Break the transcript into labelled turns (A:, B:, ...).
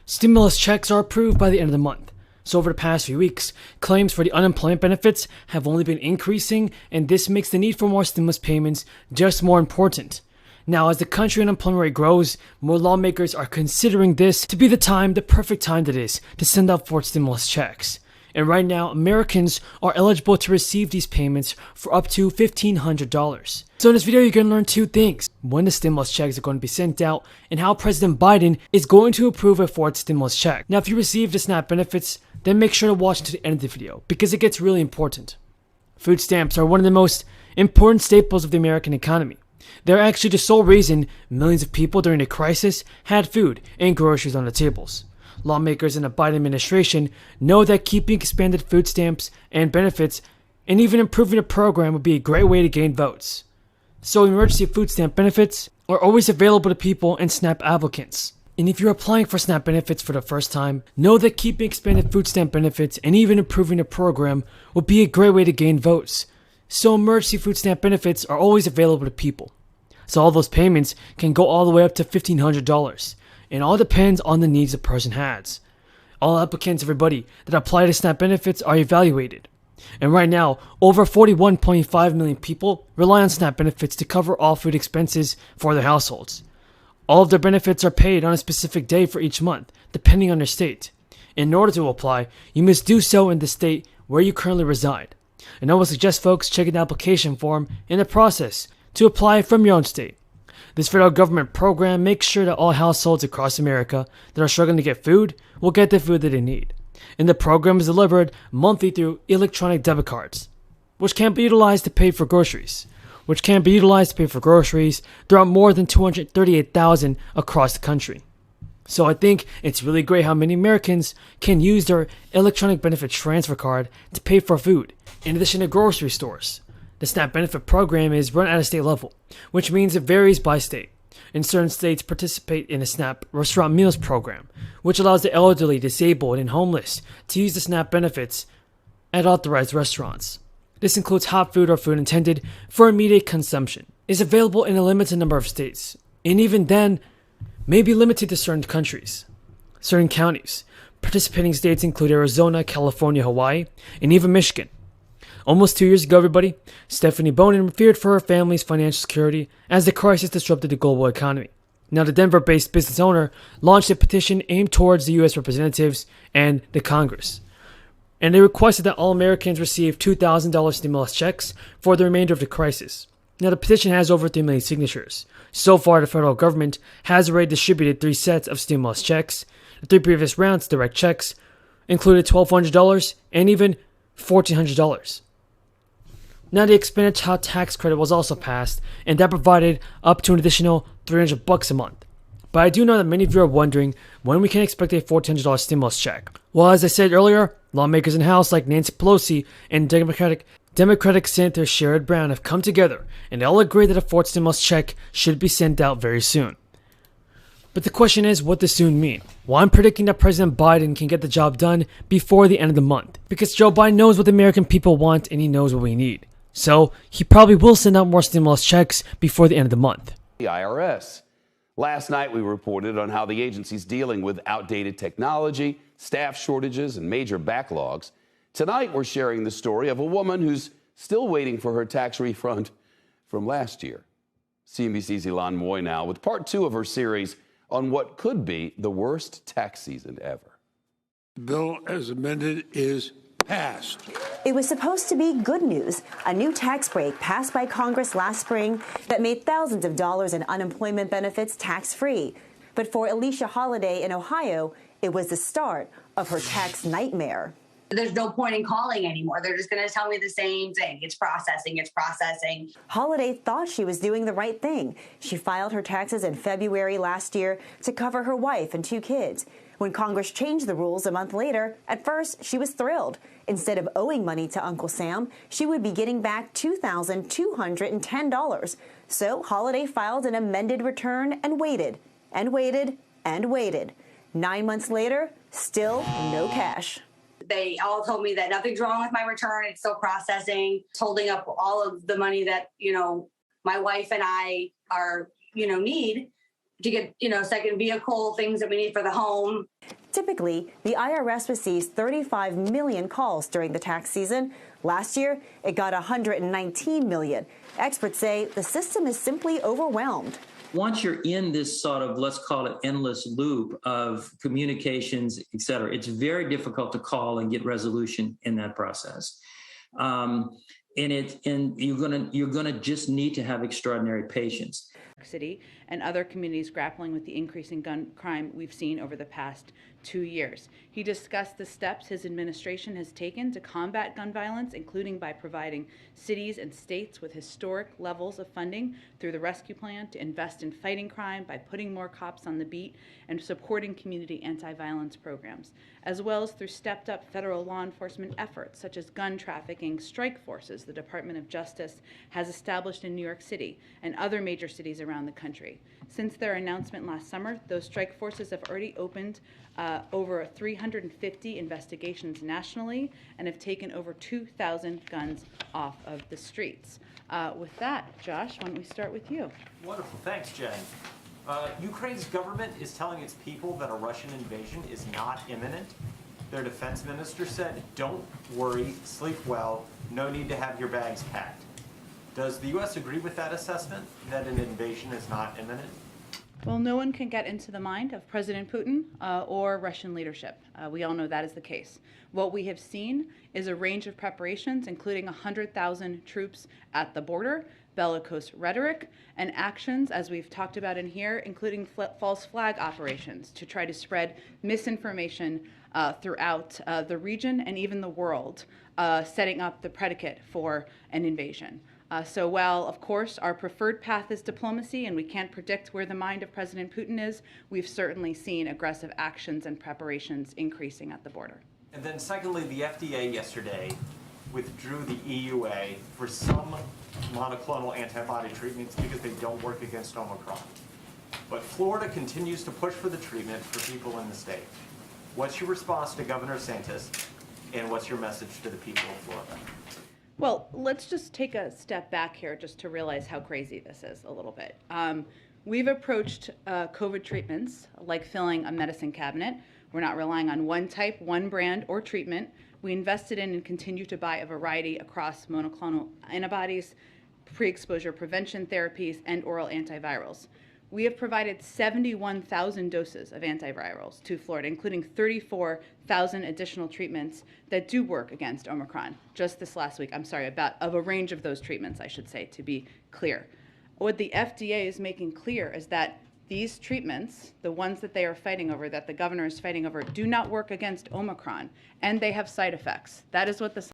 A: Stimulus checks are approved by the end of the month. So over the past few weeks, claims for the unemployment benefits have only been increasing, and this makes the need for more stimulus payments just more important. Now, as the country unemployment rate grows, more lawmakers are considering this to be the perfect time that is, to send out for stimulus checks. And right now, Americans are eligible to receive these payments for up to $1,500. So in this video, you're going to learn two things: when the stimulus checks are going to be sent out, and how President Biden is going to approve a fourth stimulus check. Now, if you received the SNAP benefits, then make sure to watch to the end of the video, because it gets really important. Food stamps are one of the most important staples of the American economy. They're actually the sole reason millions of people during the crisis had food and groceries on the tables. Lawmakers in the Biden administration know that keeping expanded food stamps and benefits and even improving the program would be a great way to gain votes. So emergency food stamp benefits are always available to people and SNAP applicants. And if you're applying for SNAP benefits for the first time, know that keeping expanded food stamp benefits and even improving the program would be a great way to gain votes. So emergency food stamp benefits are always available to people. So all those payments can go all the way up to $1,500. And all depends on the needs a person has. All applicants, everybody that apply to SNAP benefits, are evaluated. And right now, over 41.5 million people rely on SNAP benefits to cover all food expenses for their households. All of their benefits are paid on a specific day for each month, depending on their state. In order to apply, you must do so in the state where you currently reside. And I would suggest folks checking the application form in the process to apply from your own state. This federal government program makes sure that all households across America that are struggling to get food will get the food that they need. And the program is delivered monthly through electronic debit cards, which can be utilized to pay for groceries, throughout more than 238,000 across the country. So I think it's really great how many Americans can use their electronic benefit transfer card to pay for food, in addition to grocery stores. The SNAP benefit program is run at a state level, which means it varies by state. And certain states participate in a SNAP restaurant meals program, which allows the elderly, disabled, and homeless to use the SNAP benefits at authorized restaurants. This includes hot food or food intended for immediate consumption. It's available in a limited number of states, and even then, may be limited to certain countries, certain counties. Participating states include Arizona, California, Hawaii, and even Michigan. Almost 2 years ago, everybody, Stephanie Bonin feared for her family's financial security as the crisis disrupted the global economy. Now, the Denver-based business owner launched a petition aimed towards the U.S. representatives and the Congress. And they requested that all Americans receive $2,000 stimulus checks for the remainder of the crisis. Now, the petition has over 3 million signatures. So far, the federal government has already distributed 3 sets of stimulus checks. The 3 previous rounds, direct checks, included $1,200 and even $1,400. Now, the expanded child tax credit was also passed, and that provided up to an additional $300 a month. But I do know that many of you are wondering when we can expect a $1,400 stimulus check. Well, as I said earlier, lawmakers in the House like Nancy Pelosi and Democratic Senator Sherrod Brown have come together, and they all agree that a fourth stimulus check should be sent out very soon. But the question is, what does soon mean? Well, I'm predicting that President Biden can get the job done before the end of the month, because Joe Biden knows what the American people want and he knows what we need. So he probably will send out more stimulus checks before the end of the month.
B: The IRS. Last night, we reported on how the agency's dealing with outdated technology, staff shortages, and major backlogs. Tonight, we're sharing the story of a woman who's still waiting for her tax refund from last year. CNBC's Ilan Moy now with part 2 of her series on what could be the worst tax season ever.
C: The bill as amended is passed.
D: It was supposed to be good news, a new tax break passed by Congress last spring that made thousands of dollars in unemployment benefits tax-free. But for Alicia Holiday in Ohio, it was the start of her tax nightmare.
E: There's no point in calling anymore. They're just going to tell me the same thing. It's processing.
D: Holiday thought she was doing the right thing. She filed her taxes in February last year to cover her wife and 2 kids. When Congress changed the rules a month later, at first she was thrilled. Instead of owing money to Uncle Sam, she would be getting back $2,210. So Holiday filed an amended return and waited, and waited, and waited. 9 months later, still no cash.
E: They all told me that nothing's wrong with my return. It's still processing. It's holding up all of the money that, my wife and I are, need to get, second vehicle, things that we need for the home.
D: Typically, the IRS receives 35 million calls during the tax season. Last year, it got 119 million. Experts say the system is simply overwhelmed.
F: Once you're in this sort of, let's call it, endless loop of communications, et cetera, it's very difficult to call and get resolution in that process. And you're gonna just need to have extraordinary patience.
G: City and other communities grappling with the increasing gun crime we've seen over the past 2 years. He discussed the steps his administration has taken to combat gun violence, including by providing cities and states with historic levels of funding through the Rescue Plan to invest in fighting crime by putting more cops on the beat and supporting community anti-violence programs, as well as through stepped up federal law enforcement efforts such as gun trafficking strike forces the Department of Justice has established in New York City and other major cities around the country. Since their announcement last summer, those strike forces have already opened over 350 investigations nationally and have taken over 2,000 guns off of the streets. With that, Josh, why don't we start with you?
H: Wonderful, thanks, Jen. Ukraine's government is telling its people that a Russian invasion is not imminent. Their defense minister said, "Don't worry, sleep well, no need to have your bags packed." Does the U.S. agree with that assessment, that an invasion is not imminent?
G: Well, no one can get into the mind of President Putin or Russian leadership. We all know that is the case. What we have seen is a range of preparations, including 100,000 troops at the border, bellicose rhetoric, and actions, as we've talked about in here, including false flag operations to try to spread misinformation throughout the region and even the world, setting up the predicate for an invasion. So while, of course, our preferred path is diplomacy and we can't predict where the mind of President Putin is, we've certainly seen aggressive actions and preparations increasing at the border.
H: And then secondly, the FDA yesterday withdrew the EUA for some monoclonal antibody treatments because they don't work against Omicron. But Florida continues to push for the treatment for people in the state. What's your response to Governor DeSantis, and what's your message to the people of Florida?
G: Well, let's just take a step back here just to realize how crazy this is a little bit. We've approached COVID treatments like filling a medicine cabinet. We're not relying on one type, one brand, or treatment. We invested in and continue to buy a variety across monoclonal antibodies, pre-exposure prevention therapies, and oral antivirals. We have provided 71,000 doses of antivirals to Florida, including 34,000 additional treatments that do work against Omicron just this last week. I'm sorry, of a range of those treatments, I should say, to be clear. What the FDA is making clear is that these treatments, the ones that they are fighting over, that the governor is fighting over, do not work against Omicron, and they have side effects. That is what the